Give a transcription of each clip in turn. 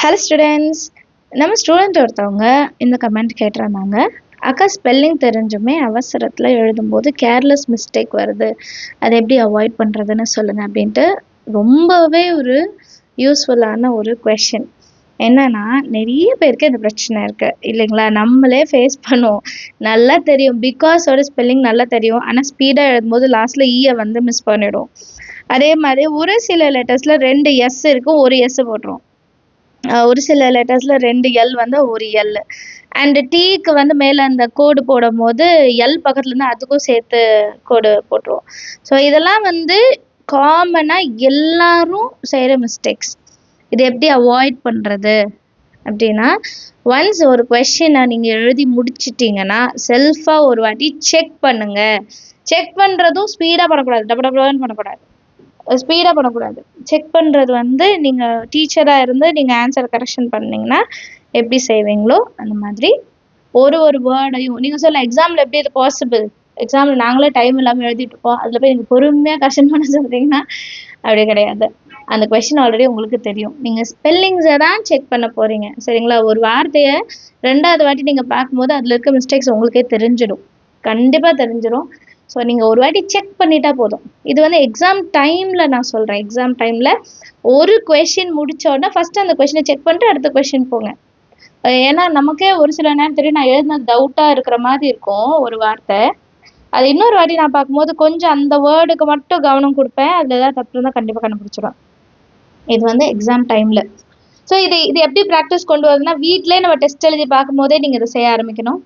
Hello students. நம்ம student ஒருத்தவங்க இந்த கமெண்ட் கேட்டிருந்தாங்க. அக்கா, ஸ்பெல்லிங் தெரிஞ்சுமே அவசரத்தில் எழுதும்போது கேர்லெஸ் மிஸ்டேக் வருது, அதை எப்படி அவாய்ட் பண்ணுறதுன்னு சொல்லுங்கள் அப்படின்ட்டு ரொம்பவே ஒரு யூஸ்ஃபுல்லான ஒரு கொஷின். என்னன்னா, நிறைய பேருக்கு இந்த பிரச்சனை இருக்குது இல்லைங்களா? நம்மளே ஃபேஸ் பண்ணுவோம். நல்லா தெரியும், பிகாஸோட ஸ்பெல்லிங் நல்லா தெரியும், ஆனால் ஸ்பீடாக எழுதும்போது லாஸ்ட்டில் ஈயை வந்து மிஸ் பண்ணிடும். அதே மாதிரி ஒரு சில லெட்டர்ஸில் 2 எஸ் இருக்கும், ஒரு எஸ் போட்டுரும். ஒரு சில லெட்டர்ஸில் 2 எல் வந்து ஒரு எல். அண்டு டீக்கு வந்து மேலே அந்த கோடு போடும் போது எல் பக்கத்துலேருந்து அதுக்கும் சேர்த்து கோடு போட்டுருவோம். ஸோ இதெல்லாம் வந்து காமனாக எல்லாரும் செய்கிற மிஸ்டேக்ஸ். இது எப்படி அவாய்ட் பண்ணுறது அப்படின்னா, ஒன்ஸ் ஒரு கொஷினை நீங்கள் எழுதி முடிச்சிட்டிங்கன்னா செல்ஃபாக ஒரு வாட்டி செக் பண்ணுங்கள். செக் பண்ணுறதும் ஸ்பீடாக பண்ணக்கூடாது, டபுள்னு பண்ணக்கூடாது, ஸ்பீடாக பண்ணக்கூடாது. செக் பண்ணுறது வந்து நீங்கள் டீச்சராக இருந்து நீங்கள் ஆன்சர் கரெக்ஷன் பண்ணிங்கன்னா எப்படி செய்வீங்களோ அந்த மாதிரி ஒரு வேர்டையும் நீங்கள் சொல்ல எக்ஸாமில் எப்படி இது பாசிபிள், எக்ஸாமில் நாங்களே டைம் இல்லாமல் எழுதிட்டு இருப்போம், அதில் போய் நீங்கள் பொறுமையாக கரெக்ஷன் பண்ண சொல்கிறீங்கன்னா அப்படி கிடையாது. அந்த கொஷின் ஆல்ரெடி உங்களுக்கு தெரியும். நீங்கள் ஸ்பெல்லிங்ஸை தான் செக் பண்ண போகிறீங்க, சரிங்களா? ஒரு வார்த்தையை 2வது வாட்டி நீங்கள் பார்க்கும்போது அதில் இருக்க மிஸ்டேக்ஸ் உங்களுக்கே தெரிஞ்சிடும், கண்டிப்பாக தெரிஞ்சிடும். ஸோ நீங்கள் ஒரு வாட்டி செக் பண்ணிட்டா போதும். இது வந்து எக்ஸாம் டைமில் நான் சொல்கிறேன். எக்ஸாம் டைமில் ஒரு கொஷின் முடித்த உடனே ஃபஸ்ட்டு அந்த கொஷினை செக் பண்ணிட்டு அடுத்த கொஷின் போங்க. ஏன்னா நமக்கே ஒரு சில நேரம் தெரியும், நான் எழுதினது டவுட்டாக இருக்கிற மாதிரி இருக்கும் ஒரு வார்த்தை, அது இன்னொரு வாட்டி நான் பார்க்கும்போது கொஞ்சம் அந்த வேர்டுக்கு மட்டும் கவனம் கொடுப்பேன், அதில் ஏதாவது தப்பு இருந்தால் கண்டிப்பாக கண்டுபிடிச்சிடுவேன். இது வந்து எக்ஸாம் டைமில். ஸோ இது எப்படி ப்ராக்டிஸ் கொண்டு வரதுன்னா, வீட்டிலே நம்ம டெஸ்ட் எழுதி பார்க்கும்போதே நீங்கள் இதை செய்ய ஆரம்பிக்கணும்.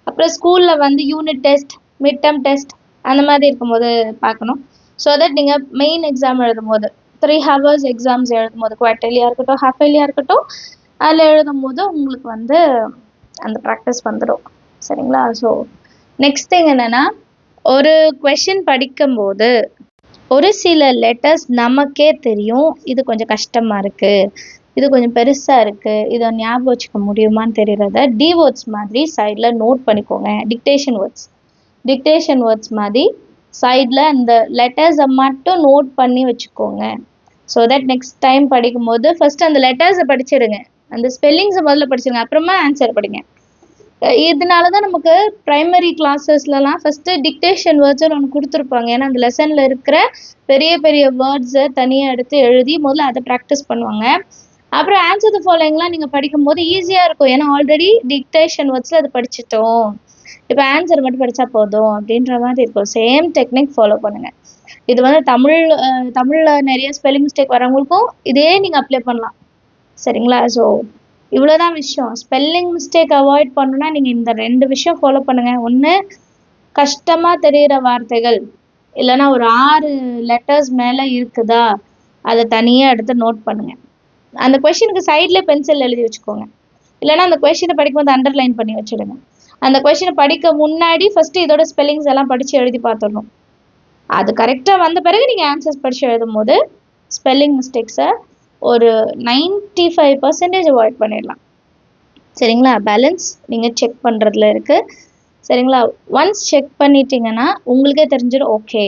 அப்புறம் ஸ்கூலில் வந்து unit test, mid term test அந்த மாதிரி இருக்கும்போது பார்க்கணும். ஸோ தட் நீங்கள் மெயின் எக்ஸாம் எழுதும்போது 3 hours எக்ஸாம்ஸ் எழுதும்போது, குவார்ட்டர்லியாக இருக்கட்டும், ஹாஃப் இயர்லியாக இருக்கட்டும், அதில் எழுதும்போது உங்களுக்கு வந்து அந்த ப்ராக்டிஸ் வந்துடும், சரிங்களா? ஸோ நெக்ஸ்ட் திங் என்னென்னா, ஒரு கொஷின் படிக்கும்போது ஒரு சில லெட்டர்ஸ் நமக்கே தெரியும், இது கொஞ்சம் கஷ்டமாக இருக்குது, இது கொஞ்சம் பெருசாக இருக்குது, இதை ஞாபகம் வச்சுக்க முடியுமான்னு தெரியறத டி வேர்ட்ஸ் மாதிரி சைடில் நோட் பண்ணிக்கோங்க. டிக்டேஷன் வேர்ட்ஸ் மாதிரி சைடில் அந்த லெட்டர்ஸை மட்டும் நோட் பண்ணி வச்சுக்கோங்க. ஸோ தட் நெக்ஸ்ட் டைம் படிக்கும்போது ஃபஸ்ட்டு அந்த லெட்டர்ஸை படிச்சிடுங்க, அந்த ஸ்பெல்லிங்ஸை முதல்ல படிச்சிடுங்க, அப்புறமா ஆன்சர் படிங்க. இதனால தான் நமக்கு ப்ரைமரி கிளாஸஸ்லலாம் ஃபஸ்ட்டு டிக்டேஷன் வேர்ட்ஸ்னு ஒன்று கொடுத்துருப்பாங்க. ஏன்னா அந்த லெசனில் இருக்கிற பெரிய பெரிய வேர்ட்ஸை தனியாக எடுத்து எழுதி முதல்ல அதை ப்ராக்டிஸ் பண்ணுவாங்க. அப்புறம் ஆன்சர் த ஃபாலோயிங்லாம் நீங்கள் படிக்கும்போது ஈஸியாக இருக்கும், ஏன்னா ஆல்ரெடி டிக்டேஷன் வேர்ட்ஸில் அது படிச்சிட்டோம், இப்போ ஆன்சர் மட்டும் படித்தா போதும் அப்படின்ற மாதிரி இருக்கும். சேம் டெக்னிக் ஃபாலோ பண்ணுங்கள். இது வந்து தமிழில் நிறைய ஸ்பெல்லிங் மிஸ்டேக் வரவங்களுக்கும் இதே நீங்கள் அப்ளை பண்ணலாம், சரிங்களா? ஸோ இவ்வளோதான் விஷயம். ஸ்பெல்லிங் மிஸ்டேக் அவாய்ட் பண்ணணுன்னா நீங்கள் இந்த 2 விஷயம் ஃபாலோ பண்ணுங்கள். ஒன்று, கஷ்டமாக தெரிகிற வார்த்தைகள் இல்லைன்னா ஒரு 6 லெட்டர்ஸ் மேலே இருக்குதா, அதை தனியாக எடுத்து நோட் பண்ணுங்கள். அந்த கொஷினுக்கு சைட்லேயே பென்சில் எழுதி வச்சுக்கோங்க, இல்லைன்னா அந்த கொஷினை படிக்கும்போது அண்டர்லைன் பண்ணி வச்சுடுங்க. அந்த கொஷினை படிக்க முன்னாடி ஃபஸ்ட்டு இதோட ஸ்பெல்லிங்ஸ் எல்லாம் படித்து எழுதி பார்த்துடணும். அது கரெக்டாக வந்த பிறகு நீங்கள் ஆன்சர்ஸ் படித்து எழுதும் போது ஸ்பெல்லிங் மிஸ்டேக்ஸை ஒரு 95% அவாய்ட் பண்ணிடலாம், சரிங்களா? பேலன்ஸ் நீங்கள் செக் பண்ணுறதுல இருக்குது, சரிங்களா? ஒன்ஸ் செக் பண்ணிட்டீங்கன்னா உங்களுக்கே தெரிஞ்சிடும், ஓகே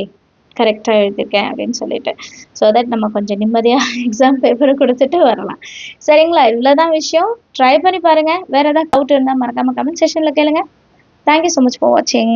கரெக்டாக எழுதியிருக்கேன் அப்படின்னு சொல்லிட்டு. ஸோ தட் நம்ம கொஞ்சம் நிம்மதியாக எக்ஸாம் பேப்பரை கொடுத்துட்டு வரலாம், சரிங்களா? இவ்வளோதான் விஷயம். ட்ரை பண்ணி பாருங்கள். வேறு ஏதாவது டவுட் இருந்தால் மறக்காமல் கமெண்ட் செஷனில் கேளுங்க. தேங்க்யூ ஸோ மச் ஃபார் வாட்சிங்.